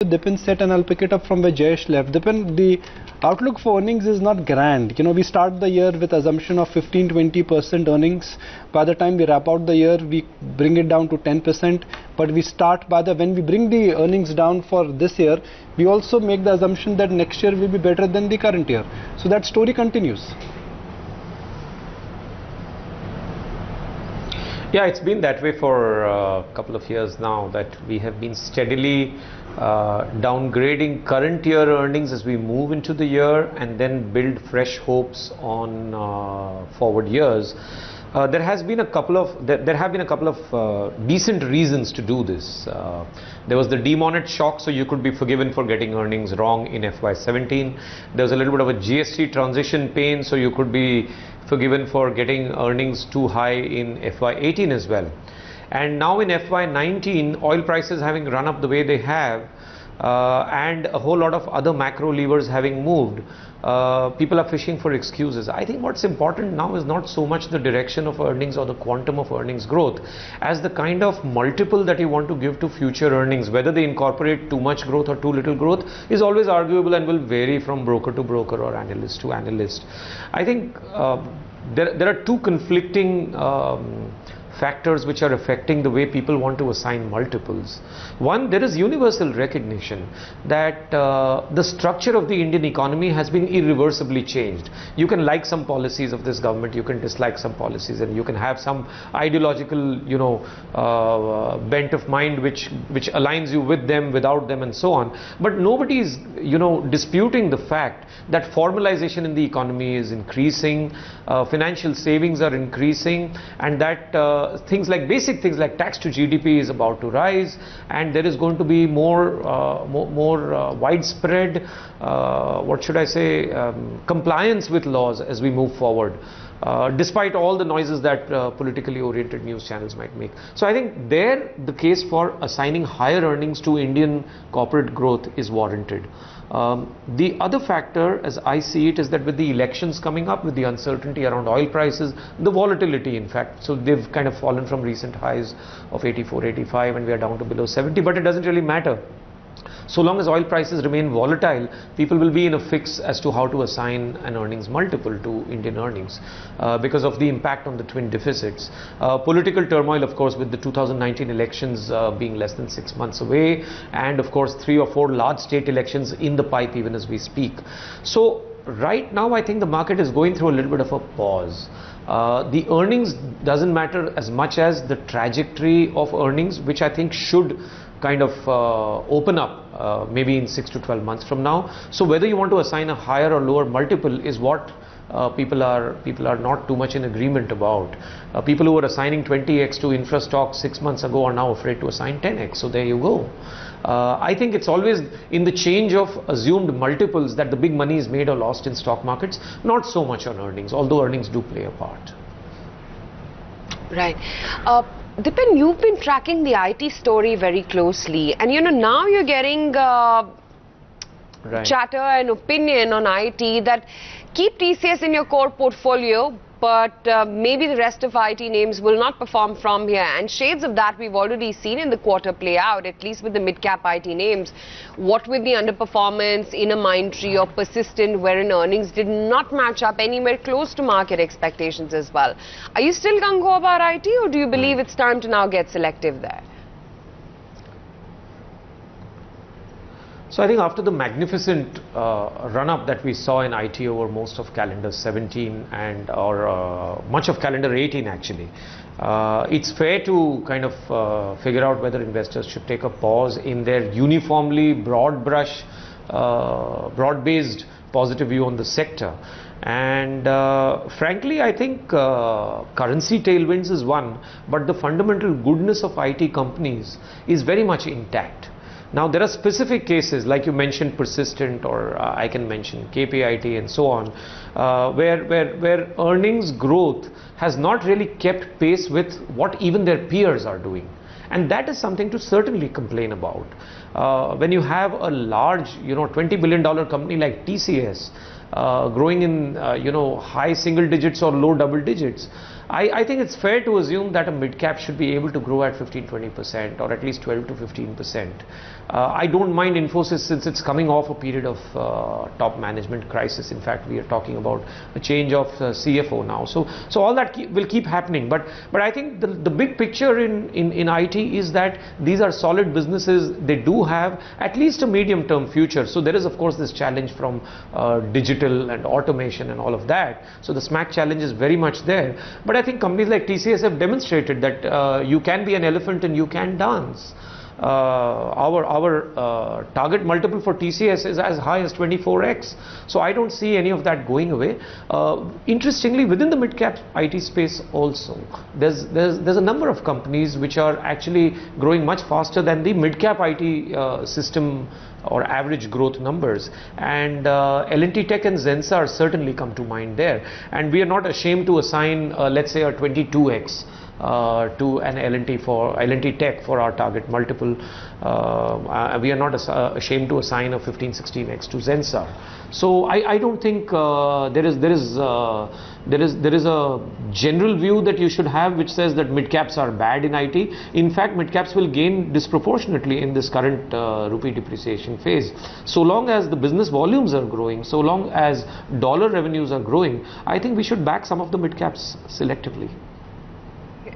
Dipen Sheth, and I'll pick it up from where Jayesh left. Dipen, the outlook for earnings is not grand. We start the year with assumption of 15-20% earnings. By the time we wrap out the year, we bring it down to 10%. But we start when we bring the earnings down for this year, we also make the assumption that next year will be better than the current year. So that story continues. Yeah, it's been that way for a couple of years now, that we have been steadily downgrading current year earnings as we move into the year and then build fresh hopes on forward years. There have been a couple of decent reasons to do this. There was the demonet shock, so you could be forgiven for getting earnings wrong in FY17. There was a little bit of a GST transition pain, so you could be forgiven for getting earnings too high in FY18 as well. And now in FY19, oil prices having run up the way they have, and a whole lot of other macro levers having moved, people are fishing for excuses. I think what's important now is not so much the direction of earnings or the quantum of earnings growth as the kind of multiple that you want to give to future earnings. Whether they incorporate too much growth or too little growth is always arguable and will vary from broker to broker or analyst to analyst. I think there are two conflicting factors which are affecting the way people want to assign multiples. One, there is universal recognition that the structure of the Indian economy has been irreversibly changed. You can like some policies of this government, you can dislike some policies, and you can have some ideological, bent of mind which aligns you with them, without them, and so on. But nobody is, disputing the fact that formalization in the economy is increasing, financial savings are increasing, and that basic things like tax to GDP is about to rise, and there is going to be more widespread, compliance with laws as we move forward, despite all the noises that politically oriented news channels might make. So I think the case for assigning higher earnings to Indian corporate growth is warranted. The other factor, as I see it, is that with the elections coming up, with the uncertainty around oil prices, the volatility, in fact, so they've kind of fallen from recent highs of 84, 85, and we are down to below 70, but it doesn't really matter. So long as oil prices remain volatile, people will be in a fix as to how to assign an earnings multiple to Indian earnings because of the impact on the twin deficits. Political turmoil, of course, with the 2019 elections being less than 6 months away, and of course 3 or 4 large state elections in the pipe even as we speak. So right now I think the market is going through a little bit of a pause. The earnings doesn't matter as much as the trajectory of earnings, which I think should kind of open up maybe in 6 to 12 months from now. So whether you want to assign a higher or lower multiple is what people are not too much in agreement about. People who were assigning 20x to infra stocks 6 months ago are now afraid to assign 10x. So there you go. I think it's always in the change of assumed multiples that the big money is made or lost in stock markets, not so much on earnings, although earnings do play a part. Right. Dipen, you've been tracking the IT story very closely, and now you're getting chatter and opinion on IT that keep TCS in your core portfolio, but maybe the rest of IT names will not perform from here, and shades of that we've already seen in the quarter play out, at least with the mid-cap IT names. What with the underperformance in a Mindtree or Persistent, wherein earnings did not match up anywhere close to market expectations as well. Are you still gung-ho about IT, or do you believe it's time to now get selective there? So I think after the magnificent run-up that we saw in IT over most of calendar 17 and much of calendar 18 actually, it's fair to kind of figure out whether investors should take a pause in their uniformly broad-based positive view on the sector. And frankly, I think currency tailwinds is one, but the fundamental goodness of IT companies is very much intact. Now, there are specific cases, like you mentioned Persistent, or I can mention KPIT and so on, where earnings growth has not really kept pace with what even their peers are doing. And that is something to certainly complain about. When you have a large, $20 billion company like TCS growing in, high single digits or low double digits, I think it's fair to assume that a mid-cap should be able to grow at 15-20% or at least 12 to 15%. I don't mind Infosys since it's coming off a period of top management crisis. In fact, we are talking about a change of CFO now. So all that will keep happening. But I think the big picture in IT is that these are solid businesses. They do have at least a medium-term future. So there is, of course, this challenge from digital and automation and all of that. So the smack challenge is very much there. But I think companies like TCS have demonstrated that you can be an elephant and you can dance. Our target multiple for TCS is as high as 24x. So I don't see any of that going away. Interestingly, within the mid-cap IT space also, there's a number of companies which are actually growing much faster than the mid-cap IT system or average growth numbers, and L&T Tech and Zensar certainly come to mind there, and we are not ashamed to assign let's say a 22x to an L&T Tech for our target multiple. We are not ashamed to assign a 15-16x to Zensar. So I don't think there is a general view that you should have which says that mid-caps are bad in IT. In fact, mid-caps will gain disproportionately in this current rupee depreciation phase. So long as the business volumes are growing, so long as dollar revenues are growing, I think we should back some of the mid-caps selectively.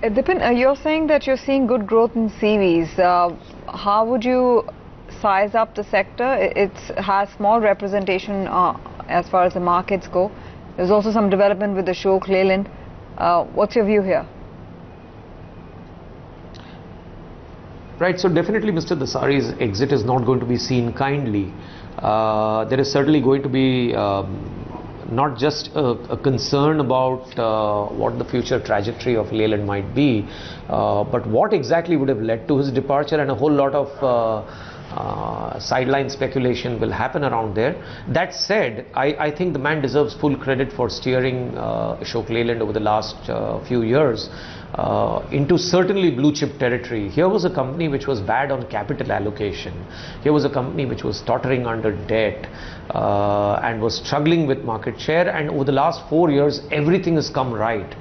Dipen, you're saying that you're seeing good growth in CVs. How would you size up the sector? It has small representation as far as the markets go. There's also some development with Ashok Leyland. What's your view here? Right, so definitely Mr. Dasari's exit is not going to be seen kindly. There is certainly going to be not just a concern about what the future trajectory of Leyland might be, but what exactly would have led to his departure, and a whole lot of sideline speculation will happen around there. That said, I think the man deserves full credit for steering Ashok Leyland over the last few years into certainly blue chip territory. Here was a company which was bad on capital allocation. Here was a company which was tottering under debt and was struggling with market share, and over the last 4 years everything has come right.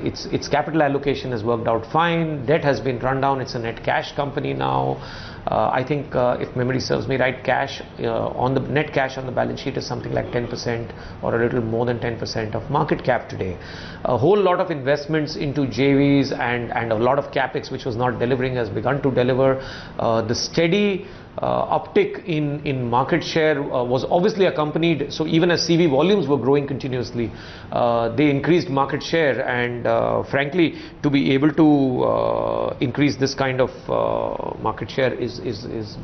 Its capital allocation has worked out fine, debt has been run down, it's a net cash company now. I think if memory serves me right, cash on the net cash on the balance sheet is something like 10% or a little more than 10% of market cap today. A whole lot of investments into JVs and a lot of capex which was not delivering has begun to deliver. The steady uptick in market share was obviously accompanied, so even as CV volumes were growing continuously, they increased market share, and frankly, to be able to increase this kind of market share is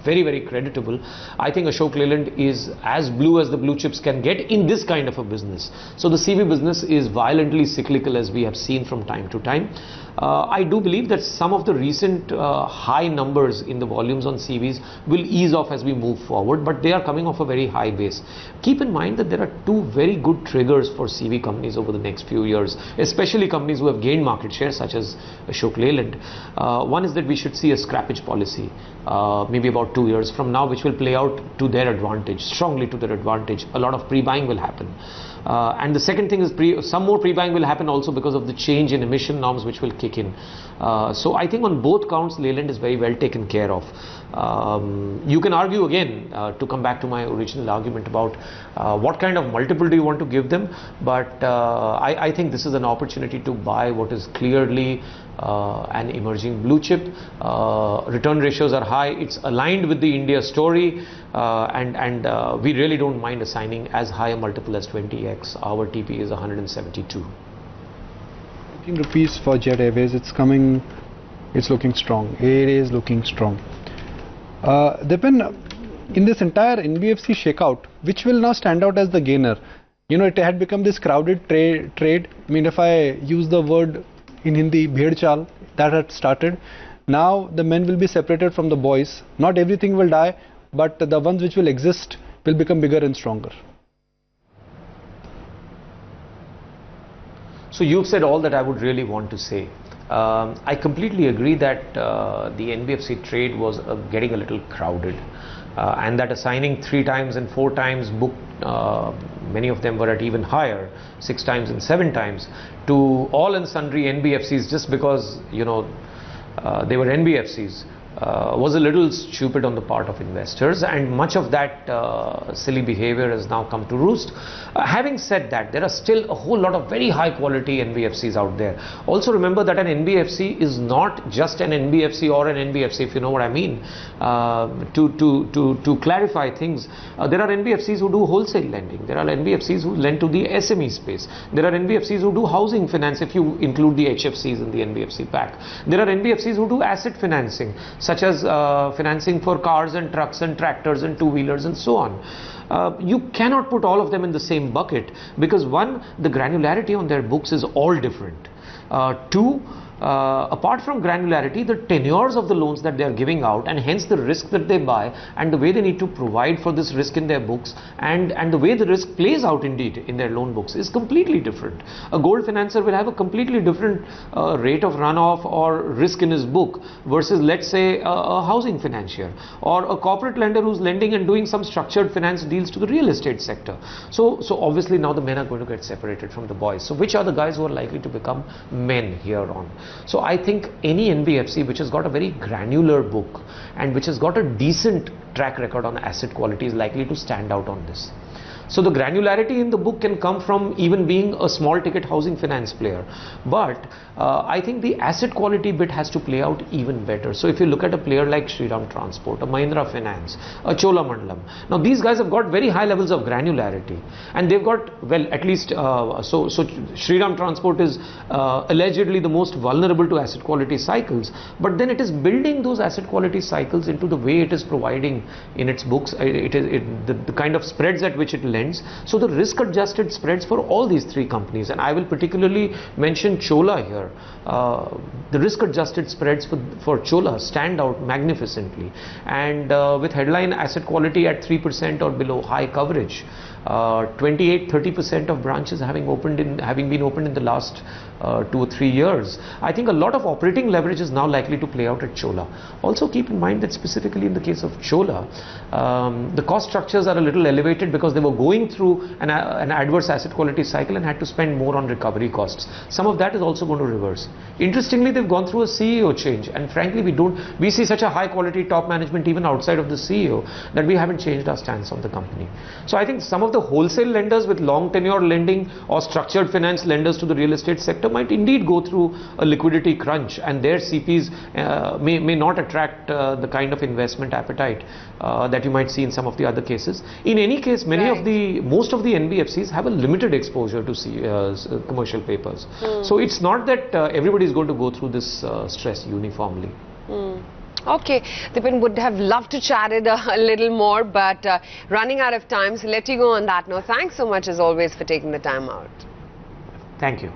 very, very creditable. I think Ashok Leyland is as blue as the blue chips can get in this kind of a business. So the CV business is violently cyclical, as we have seen from time to time. I do believe that some of the recent high numbers in the volumes on CVs will ease off as we move forward, but they are coming off a very high base. Keep in mind that there are two very good triggers for CV companies over the next few years, especially companies who have gained market share such as Ashok Leyland. One is that we should see a scrappage policy maybe about 2 years from now, which will play out to their advantage, strongly to their advantage. A lot of pre-buying will happen. And the second thing is some more pre-buying will happen also because of the change in emission norms which will kick in. So I think on both counts Leyland is very well taken care of. You can argue again, to come back to my original argument about what kind of multiple do you want to give them, but I think this is an opportunity to buy what is clearly an emerging blue chip. Return ratios are high, it's aligned with the India story, and we really don't mind assigning as high a multiple as 20x. Our TP is 172. 18 rupees for Jet Airways, it's looking strong. It is looking strong. Dipen, in this entire NBFC shakeout, which will now stand out as the gainer? You know, it had become this crowded trade. I mean, if I use the word in Hindi, bhed chal, that had started. Now the men will be separated from the boys. Not everything will die, but the ones which will exist will become bigger and stronger. So you've said all that I would really want to say. I completely agree that the NBFC trade was getting a little crowded. and that assigning 3 times and 4 times book, many of them were at even higher, 6 times and 7 times, to all and sundry NBFCs just because, you know, they were NBFCs, was a little stupid on the part of investors, and much of that silly behavior has now come to roost. Having said that, there are still a whole lot of very high quality NBFCs out there. Also remember that an NBFC is not just an NBFC or an NBFC, if you know what I mean. To clarify things, there are NBFCs who do wholesale lending, there are NBFCs who lend to the SME space, there are NBFCs who do housing finance if you include the HFCs in the NBFC pack, there are NBFCs who do asset financing, such as financing for cars and trucks and tractors and two-wheelers and so on. You cannot put all of them in the same bucket because one, the granularity on their books is all different. Two, apart from granularity, the tenures of the loans that they are giving out, and hence the risk that they buy and the way they need to provide for this risk in their books, and the way the risk plays out indeed in their loan books is completely different. A gold financer will have a completely different rate of runoff or risk in his book versus, let's say, a housing financier or a corporate lender who's lending and doing some structured finance deals to the real estate sector. So obviously now the men are going to get separated from the boys. So which are the guys who are likely to become men here on? So I think any NBFC which has got a very granular book and which has got a decent track record on asset quality is likely to stand out on this. So the granularity in the book can come from even being a small ticket housing finance player. But I think the asset quality bit has to play out even better. So if you look at a player like Shriram Transport, a Mahindra Finance, a Cholamandalam. Now these guys have got very high levels of granularity. And they've got, well, at least, so Shriram Transport is allegedly the most vulnerable to asset quality cycles. But then it is building those asset quality cycles into the way it is providing in its books, the kind of spreads at which it lends. So the risk adjusted spreads for all these 3 companies, and I will particularly mention Chola here. The risk adjusted spreads for Chola stand out magnificently, and with headline asset quality at 3% or below, high coverage, 28-30% of branches having been opened in the last 2 or 3 years. I think a lot of operating leverage is now likely to play out at Chola. Also keep in mind that specifically in the case of Chola, the cost structures are a little elevated because they were going through an adverse asset quality cycle and had to spend more on recovery costs. Some of that is also going to reverse. Interestingly, they've gone through a CEO change, and frankly we see such a high quality top management even outside of the CEO that we haven't changed our stance on the company. So I think some of the wholesale lenders with long tenure lending or structured finance lenders to the real estate sector might indeed go through a liquidity crunch, and their CPs may not attract the kind of investment appetite that you might see in some of the other cases. In any case, most of the NBFCs have a limited exposure to commercial papers. So it's not that everybody is going to go through this stress uniformly. Okay, Dipen, would have loved to chat it a little more, but running out of time, so let you go on that note. Thanks so much as always for taking the time out. Thank you.